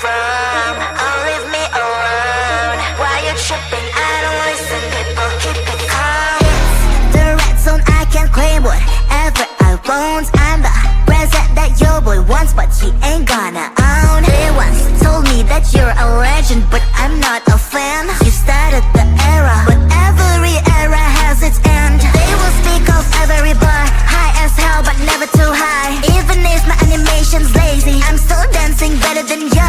from? Oh, leave me around. Why you tripping? I don't listen, people keep it calm. It's the red zone, I can claim whatever I want. I'm the present that your boy wants, but he ain't gonna own. They once told me that you're a legend, but I'm not a fan. You started the era, but every era has its end. They will speak of every bar, high as hell but never too high. Even if my animation's lazy, I'm still dancing better than ya.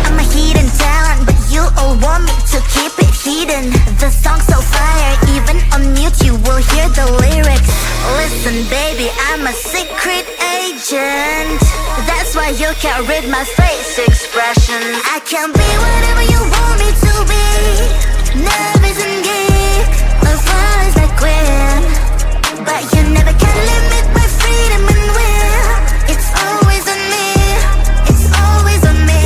I'm a hidden talent, but you all want me to keep it hidden. The song's so fire, even on mute you will hear the lyrics. Listen baby, I'm a secret agent. That's why you can't read my face expression. I can be whatever you want me to be. Nervous and geek, or flies like queen. But you never can limit my freedom and will. It's always on me, it's always on me.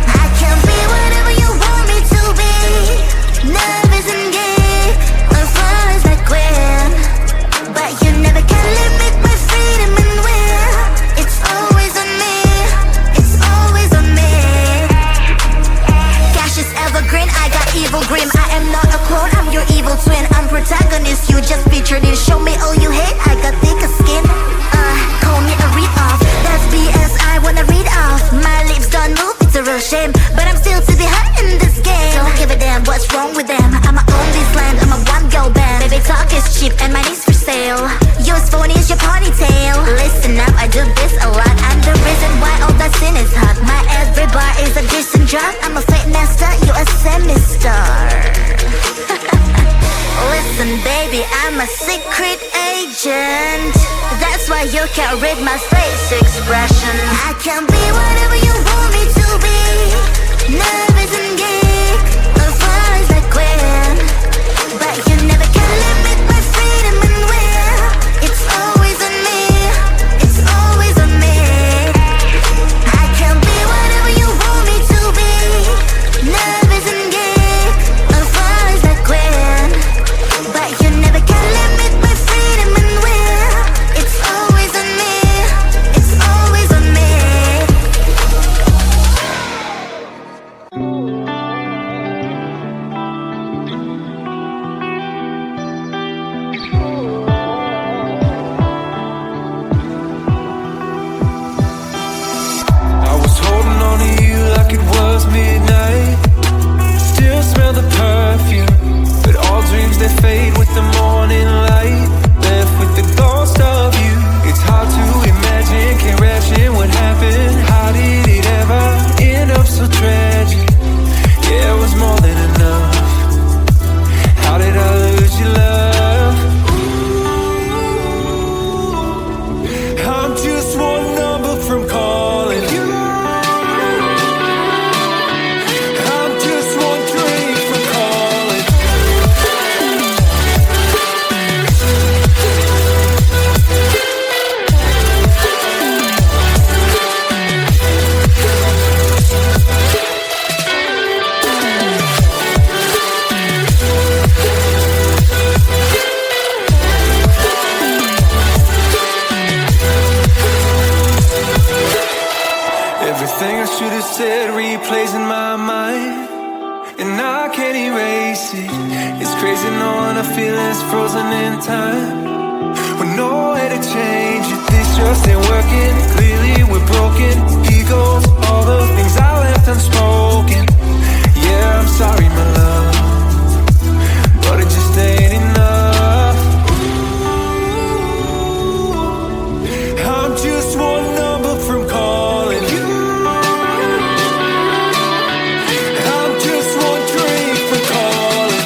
I can be whatever you want me to be. Nervous and geek, or flies like queen. But you never can limit my freedom and will. It's always on me, it's always on me. Cash is evergreen, I got evil grim. I am not a clone, I'm your evil twin. I'm protagonist, you just featured in. Show me all you hate, I got thicker skin. Call me a read-off, that's BS I wanna read off. My lips don't move, it's a real shame, but I'm still to be hot in this game. Don't give a damn what's wrong with them, I'ma own this land, I'm a one-girl band. Baby talk is cheap and money's for sale. Yours phone is your ponytail. Listen up, I do this a lot. I'm the reason why all that sin is hot. My every bar is a decent drop. I'm a fake master, you a semi-star. Listen baby, I'm a secret agent. That's why you can't read my face expression. I can be whatever you want me to be. Nervous and geek, or flies like queen. But you never can limit my freedom and will. It's always on me, it's always on me. I can be whatever you want me to be. Nervous and geek, or flies like queen. But you never can limit my freedom and will. It's always on me, it's always on me. I was holding on to you like it was midnight. Still smell the perfume, but all dreams they fade with the morning light. Left with the ghost of you. It's hard to imagine, can't imagine what happened. How did it ever end up so tragic? Yeah, it was more than enough. How did I lose your love? I'm just one number from calling you. I'm just one dream from calling. Everything I should have said replays in my mind, and I can't erase it. It's crazy knowing our feelings frozen in time, with no way to change it. This just ain't working. Clearly we're broken. Egos, all the things I left unspoken. Yeah, I'm sorry, my love, but it just ain't enough. I'm just one number from calling you. I'm just one dream from calling.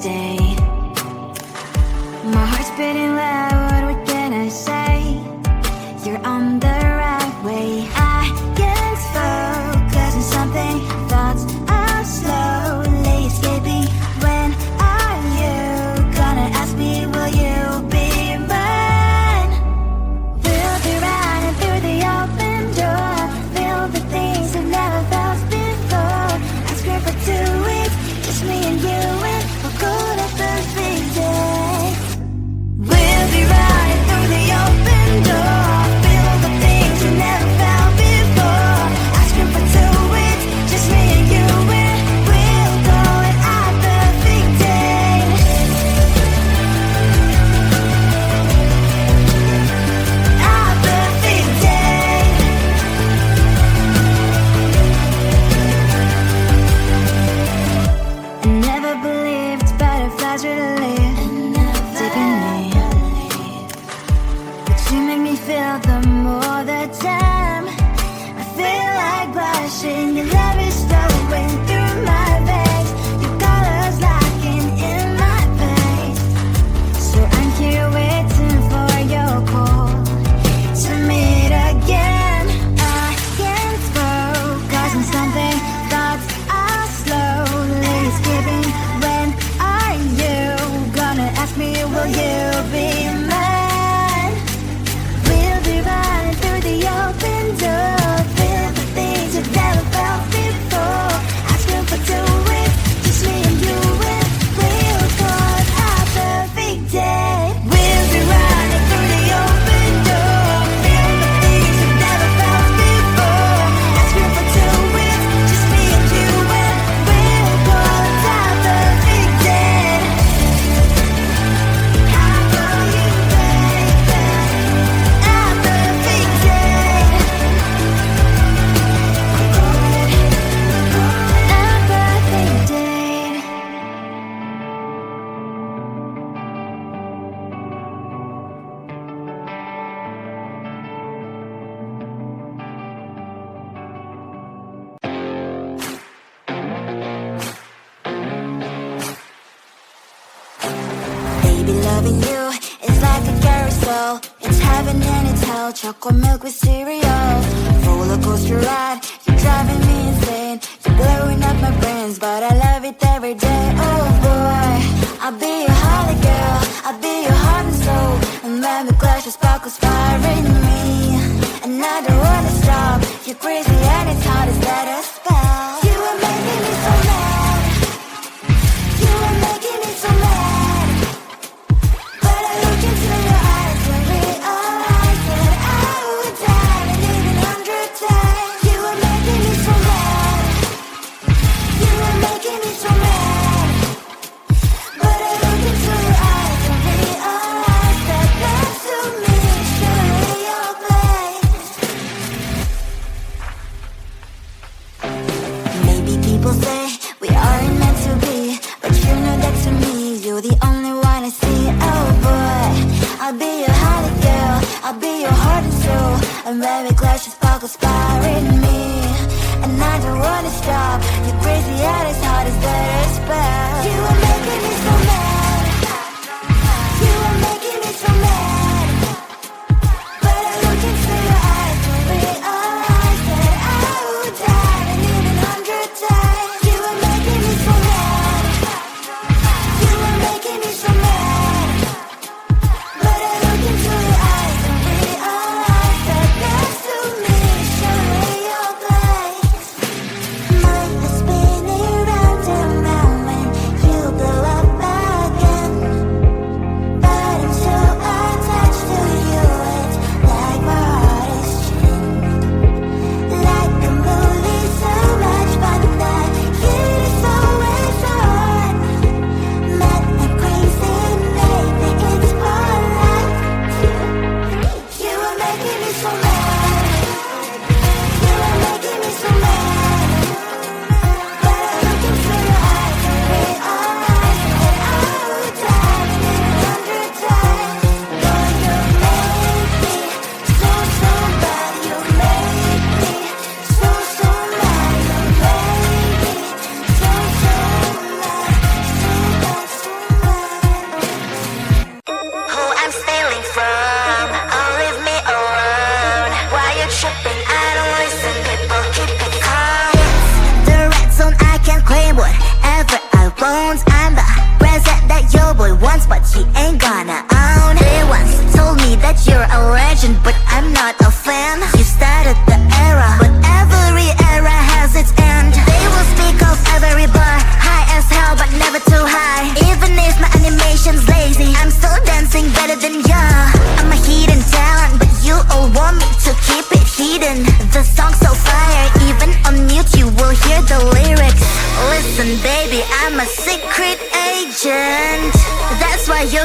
day. My heart's beating loud, what can I say? You're on the right way. I can't focus on something, thoughts are slowly escaping. When are you gonna ask me, will you be mine? We'll be running through the open door, feel the things I've never felt before. Ask her for 2 weeks, just me and you, and we'll go to perfect day. We'll be running through the open door, feel the things you never felt before. Ask her for 2 weeks, just me and you, and we'll go at our perfect day. Our perfect day. I never believed butterflies really live deep in me, but you make me feel them all the time. I feel like blushing, your love is flowing through my veins, your colors locking in my face. So I'm here waiting for your call to meet again. I can't focus on something, thoughts are slowly escaping. When are you gonna ask me, will you be mine? We'll be running through the open door, feel the things you've never felt before. Ask you for 2 weeks, just me and you, and we'll go our perfect day. We'll be running through the open door, feel the things you've never felt before. Ask you for 2 weeks, just me and you, and we'll go our perfect day. How will you, baby? Our perfect day. Our perfect day. Baby, loving you is like a carousel. It's heaven and it's hell, chocolate milk with cereal. Roller coaster ride, you're driving me insane. You're blowing up my brains, but I love it every day. Oh boy, I'll be your holly girl, I'll be your heart and soul. And when we clash, the sparkles fire in me, and I don't wanna stop. You're crazy and it's hard as that a spell. You are making me so mad, you are making me so mad. But I look into your eyes and realize that I would die and even 100 times. You are making me so mad, you are making me so mad. But I look into your eyes and realize that next to me is surely your place. Maybe people say we aren't meant to be, but you know that to me you're the only one I see. Oh boy, I'll be your holly girl, I'll be your heart and soul. And when we clash, the sparkles fire in me, and I don't wanna stop. You're crazy and it's hard as that a spell. You are making me so mad, you are making me so mad. But I look into your eyes and realize that I would die and even 100 times. You are making me so mad, you are making me so mad. But I look into your eyes and realize that next to me is surely your place. Mind is spinning round and round when you go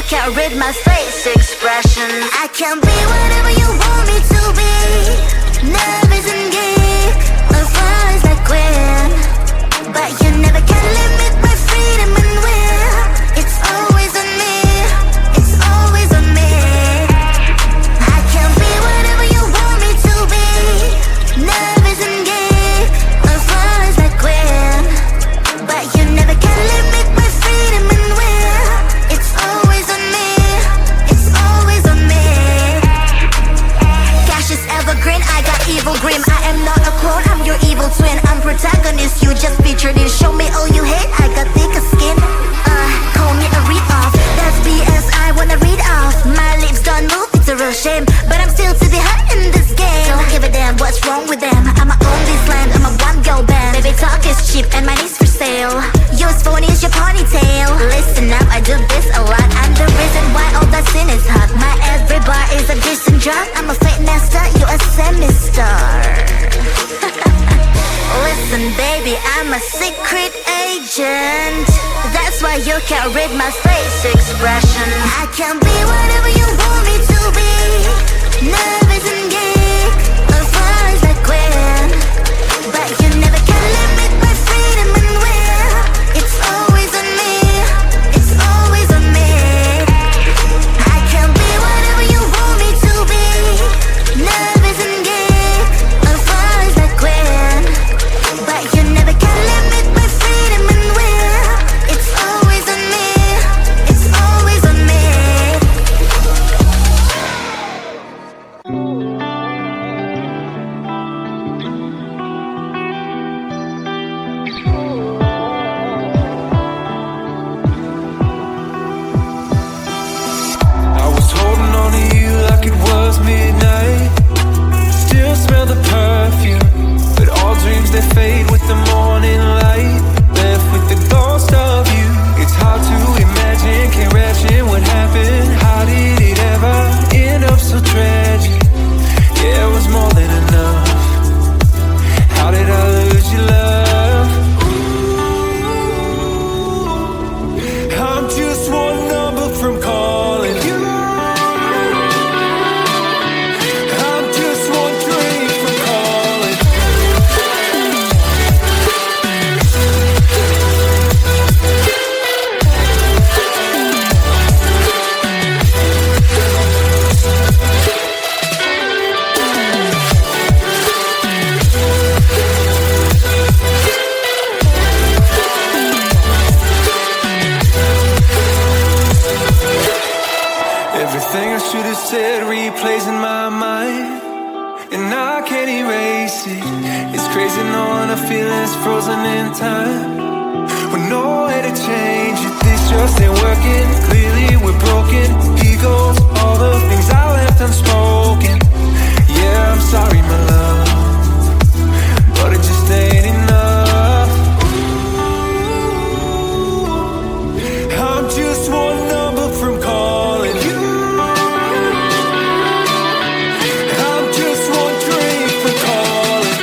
can't read my face expression. I can be whatever you want me to be. Nervous and geek, or flies like queen. But you never can limit my freedom and will. It's always on me, it's always on me. I can be whatever you want me to be. Nervous and geek, or flies like queen. But you never can limit my freedom and will. It's always on me, it's always on me. Cash is evergreen, I got evil grim. I am not a clone, I'm your evil twin. I'm protagonist, you just featured in. Show me all you hate, I got thicker skin. Call me a read-off, that's BS, I wanna read off. My lips don't move, it's a real shame. But I'm still to the heart in this game. Don't give a damn what's wrong with them. I'ma own this land, I'm a one-girl band. Baby talk is cheap and money's for sale. Yours phone is your ponytail. Listen up, I do this a lot. I'm the reason why all that sin is hot. My every bar is a decent drop. I'm a fake master, you a semi-star. Listen baby, I'm a secret agent. That's why you can't read my face expression. I can be whatever you want me to be. Nervous and geek, or flies like queen. But you never can limit my freedom and will. It's always on me, it's always on me. I can be whatever you want me to be. Nervous and geek, or flies like queen. But you never can limit my freedom and will. It's always on me, it's always on me. I was holding on to you like it was midnight. Still smell the perfume, but all dreams they fade with the morning light. Left with the ghost of you. It's hard to imagine, can't imagine what happened. How did it ever end up so tragic? Yeah, it was more than enough. How did I lose your love? I'm just one number from calling you. I'm just one drink from calling. Everything I should have said replays in my mind, and I can't erase it. It's crazy knowing a feeling's frozen in time, with no way to change it. This just ain't working. Clearly we're broken. Egos, all the things I left unspoken. Yeah, I'm sorry, my love, but it just ain't enough. I'm just one number from calling you. I'm just one drink from calling.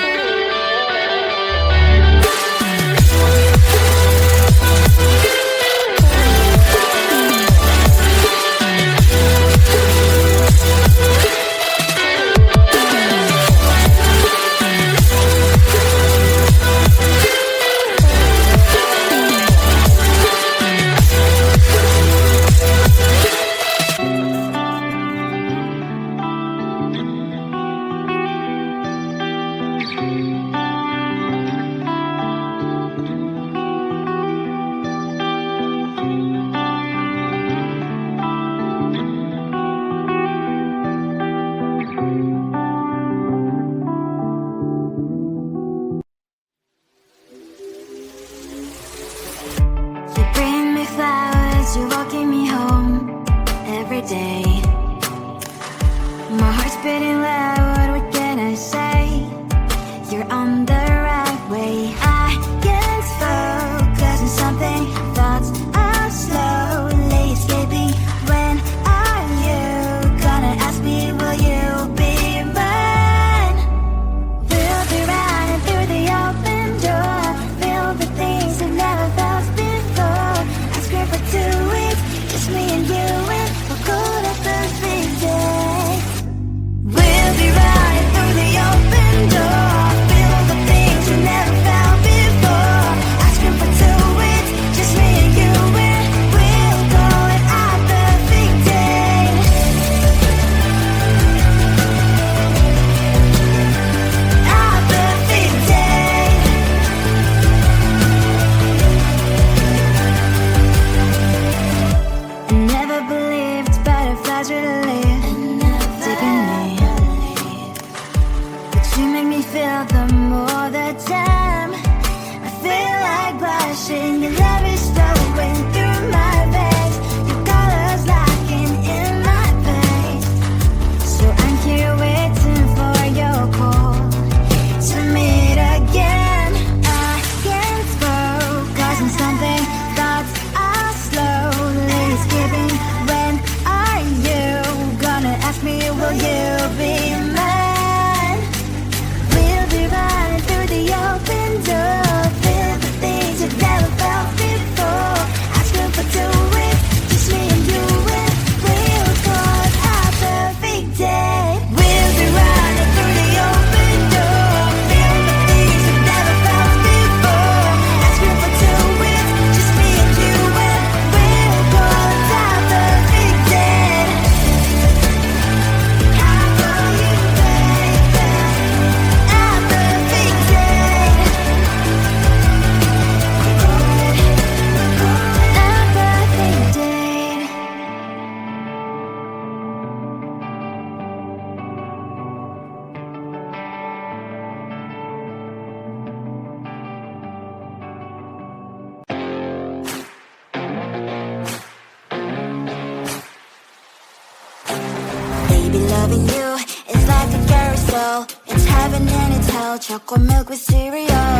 Loving you is like a carousel. It's heaven and it's hell. Chocolate milk with cereal.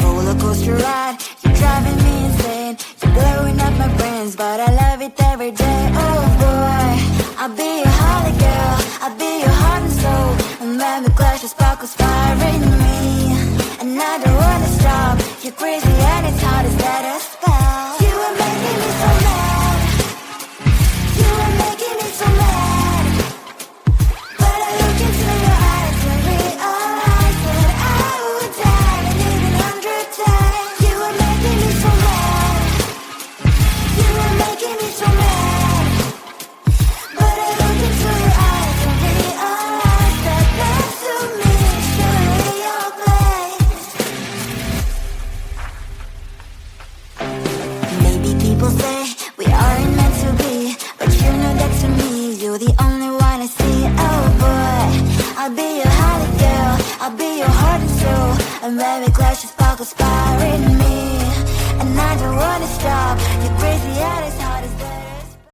Roller coaster ride, you're driving me insane. You're blowing up my brains, but I love it every day. Oh boy, I'll be your holly girl, I'll be your heart and soul. And when the clash, the sparkles fire in me. And I don't wanna stop. You're crazy and it's hard as let us spell. You are making me so mad. You are making me so mad. But I look into your eyes and realize that I would die and even 100 times. You are making me so mad. You are making me so mad. But I look into your eyes and realize that next to me is surely your place. Maybe people say we aren't meant to be, but you know that to me you're the only one I see. Oh boy, I'll be your holly girl, I'll be your heart and soul. And when we clash, the sparkles fire in me.